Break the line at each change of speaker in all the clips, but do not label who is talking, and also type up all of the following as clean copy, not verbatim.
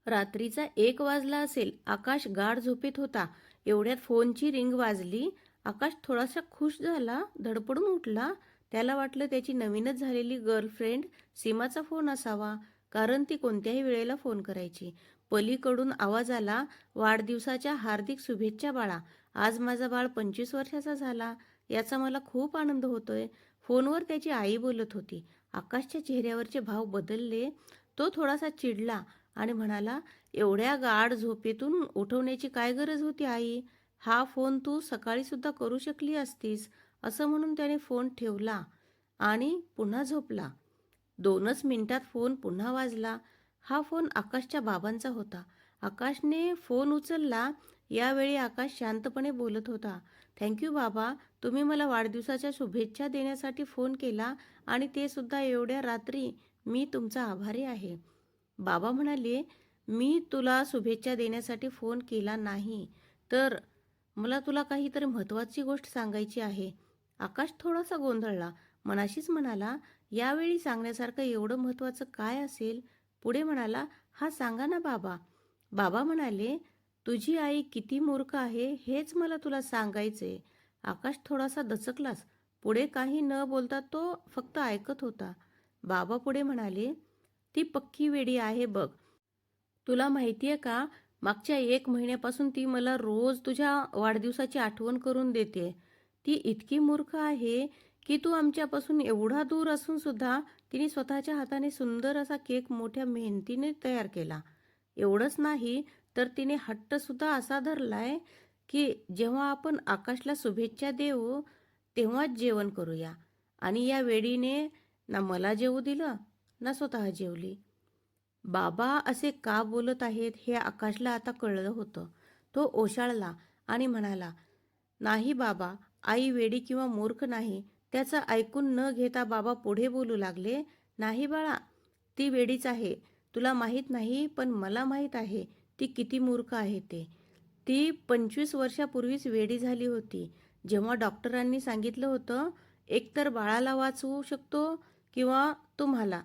रात्रीचा 1 वाजला असेल. आकाश गाढ झोपेत होता. एवढ्यात फोनची रिंग वाजली. आकाश थोडासा खुश झाला, धडपडून उठला. त्याला वाटलं त्याची नवीनच झालेली गर्लफ्रेंड सीमाचा फोन असावा, कारण ती कोणत्याही वेळेला फोन करायची. पलीकडून आवाज आला, "वाढदिवसाच्या हार्दिक शुभेच्छा बाळा. आज माझा बाळ 25 वर्षाचा झाला. याचा मला खूप आनंद होतोय." फोनवर त्याची आई बोलत होती. आकाशच्या चेहऱ्यावरचे भाव बदलले. तो थोडासा चिडला आणि म्हणाला, "एवढ्या गाढ झोपेतून उठवण्याची काय गरज होती आई? हा फोन तू सकाळी सुद्धा करू शकली असतीस." असं म्हणून त्याने फोन ठेवला आणि पुन्हा झोपला. 2च मिनिटात फोन पुन्हा वाजला. हा फोन आकाशच्या बाबांचा होता. आकाशने फोन उचलला. यावेळी आकाश शांतपणे बोलत होता. "थँक यू बाबा. तुम्ही मला वाढदिवसाच्या शुभेच्छा देण्यासाठी फोन केला आणि ते सुद्धा एवढ्या रात्री. मी तुमचा आभारी आहे." बाबा म्हणाले, "मी तुला शुभेच्छा देण्यासाठी फोन केला नाही, तर मला तुला काहीतरी महत्त्वाची गोष्ट सांगायची आहे." आकाश थोडासा गोंधळला. मनाशीच म्हणाला, "यावेळी सांगण्यासारखं एवढं महत्त्वाचं काय असेल?" पुढे म्हणाला, "हां, सांगा ना बाबा." बाबा म्हणाले, "तुझी आई किती मूर्ख आहे हेच मला तुला सांगायचंय." आकाश थोडासा दचकलाच. पुढे काही न बोलता तो फक्त ऐकत होता. बाबा पुढे म्हणाले, "ती पक्की वेडी आहे बघ. तुला माहितीये का, मागच्या 1 महिन्यापासून ती मला रोज तुझ्या वाढदिवसाची आठवण करून देते. ती इतकी मूर्ख आहे की तू आमच्यापासून एवढा दूर असून सुद्धा तिने स्वतःच्या हाताने सुंदर असा केक मोठ्या मेहनतीने तयार केला. एवढंच नाही, तर तिने हट्ट सुद्धा असा धरलाय की जेव्हा आपण आकाशला शुभेच्छा देऊ, तेव्हाच जेवण करूया. आणि या वेडीने ना मला जेवू दिलं, ना स्वतः जेवली." बाबा असे का बोलत आहेत हे आकाशला आता कळलं होतं. तो ओशाळला आणि म्हणाला, "नाही बाबा, आई वेडी किंवा मूर्ख नाही." त्याचं ऐकून न घेता बाबा पुढे बोलू लागले, "नाही बाळा, ती वेडीच आहे. तुला माहीत नाही, पण मला माहीत आहे ती किती मूर्ख आहे ते. ती 25 वर्षापूर्वीच वेडी झाली होती. जेव्हा डॉक्टरांनी सांगितलं होतं, एकतर बाळाला वाचवू शकतो किंवा तुम्हाला.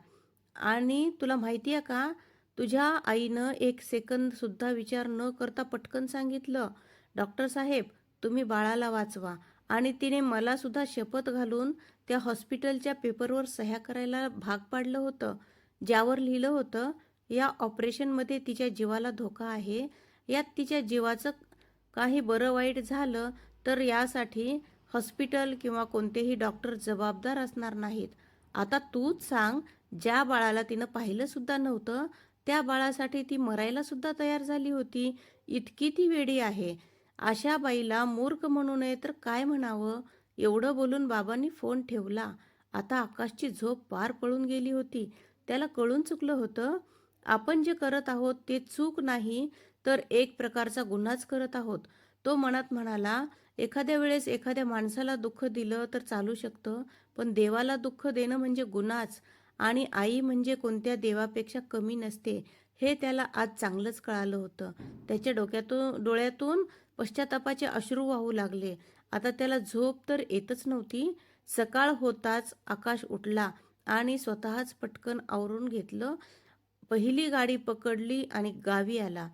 आणि तुला माहिती आहे का, तुझ्या आईनं 1 सेकंदसुद्धा विचार न करता पटकन सांगितलं, 'डॉक्टर साहेब, तुम्ही बाळाला वाचवा.' आणि तिने मला सुद्धा शपथ घालून त्या हॉस्पिटलच्या पेपरवर सह्या करायला भाग पाडलं होतं, ज्यावर लिहिलं होतं, या ऑपरेशनमध्ये तिच्या जीवाला धोका आहे. यात तिच्या जीवाचं काही बरं वाईट झालं तर यासाठी हॉस्पिटल किंवा कोणतेही डॉक्टर जबाबदार असणार नाहीत. आता तूच सांग, ज्या बाळाला तिनं पाहिलं सुद्धा नव्हतं, त्या बाळासाठी ती मरायला सुद्धा तयार झाली होती. इतकी ती वेडी आहे. अशा बाईला मूर्ख म्हणू नये तर काय म्हणावं?" एवढं बोलून बाबांनी फोन ठेवला. आता आकाशची झोप पार पळून गेली होती. त्याला कळून चुकलं होतं, आपण जे करत आहोत ते चूक नाही, तर एक प्रकारचा गुन्हाच करत आहोत. तो मनात म्हणाला, एखाद्या वेळेस एखाद्या माणसाला दुःख दिलं तर चालू शकतं, पण देवाला दुःख देणं म्हणजे गुन्हाच. आणि आई म्हणजे कोणत्या देवापेक्षा कमी नसते, हे त्याला आज चांगलंच कळालं होतं. त्याच्या डोळ्यातून पश्चातापाचे अश्रू वाहू लागले. आता त्याला झोप तर येतच नव्हती. सकाळ होताच आकाश उठला आणि स्वतःच पटकन आवरून घेतलं. पहिली गाडी पकडली आणि गावी आला.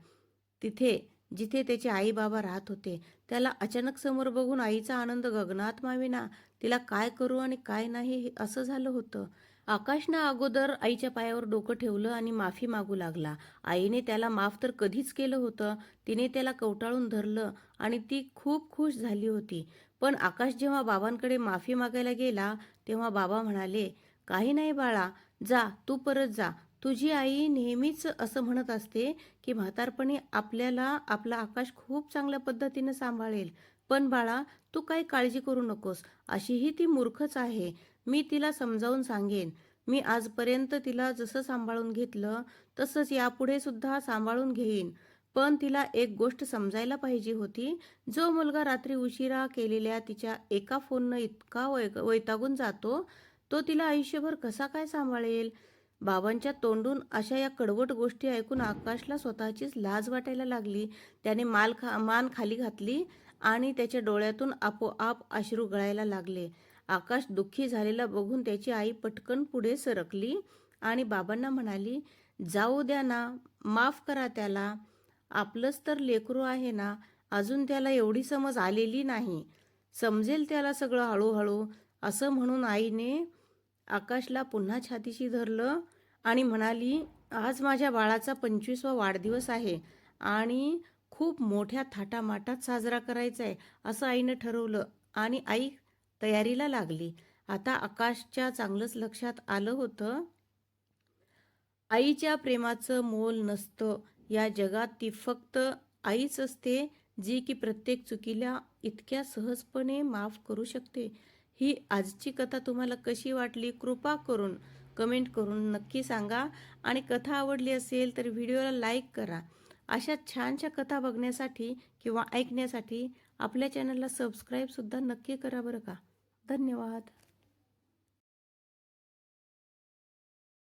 तिथे जिथे त्याचे आई-बाबा राहत होते. त्याला अचानक समोर बघून आईचा आनंद गगनात मावेना. तिला काय करू आणि काय नाही असं झालं होतं. आकाशनं अगोदर आईच्या पायावर डोकं ठेवलं आणि माफी मागू लागला. आईने त्याला माफ तर कधीच केलं होतं. तिने त्याला कवटाळून धरलं आणि ती खूप खुश झाली होती. पण आकाश जेव्हा बाबांकडे माफी मागायला गेला, तेव्हा बाबा म्हणाले, "काही नाही बाळा, जा, तू परत जा. तुझी आई नेहमीच असं म्हणत असते की म्हातारपणी आपल्याला आपला आकाश खूप चांगल्या पद्धतीनं सांभाळेल. पण बाळा, तू काही काळजी करू नकोस. अशीही ती मूर्खच आहे. मी तिला समजावून सांगेन. मी आजपर्यंत तिला जसं सांभाळून घेतलं, तसंच यापुढे सुद्धा सांभाळून घेईन. पण तिला एक गोष्ट समजायला पाहिजे होती, जो मुलगा रात्री उशिरा केलेल्या तिच्या एका फोननं इतका वैतागून जातो, तो तिला आयुष्यभर कसा काय सांभाळेल?" बाबांच्या तोंडून अशा या कडवट गोष्टी ऐकून आकाशला स्वतःचीच लाज वाटायला लागली. त्याने मान खाली घातली आणि त्याच्या डोळ्यातून आपोआप अश्रू गळायला लागले. आकाश दुःखी झालेला बघून त्याची आई पटकन पुढे सरकली आणि बाबांना म्हणाली, "जाऊ द्या ना, माफ करा त्याला. आपलंच तर लेकरू आहे ना, अजून त्याला एवढी समज आलेली नाही. समजेल त्याला सगळं हळूहळू, असं म्हणून आईने आकाशला पुन्हा छातीशी धरलं आणि म्हणाली, आज माझ्या बाळाचा 25वा वाढदिवस आहे आणि खूप मोठ्या थाटामाटात साजरा करायचा आहे, असं आईनं ठरवलं आणि आई तयारीला लागली. आता आकाशच्या चांगलंच लक्षात आलं होतं, आईच्या प्रेमाचं मोल नसतं. या जगात ती फक्त आईच असते, जी की प्रत्येक चुकीला इतक्या सहजपणे माफ करू शकते. ही आजची कथा तुम्हाला कशी वाटली? कृपा करून कमेंट करून नक्की सांगा आणि कथा आवडली असेल तर व्हिडिओला लाईक करा. अशा छानशा कथा बघण्यासाठी किंवा ऐकण्यासाठी आपल्या चॅनलला सबस्क्राईबसुद्धा नक्की करा बरं का. धन्यवाद.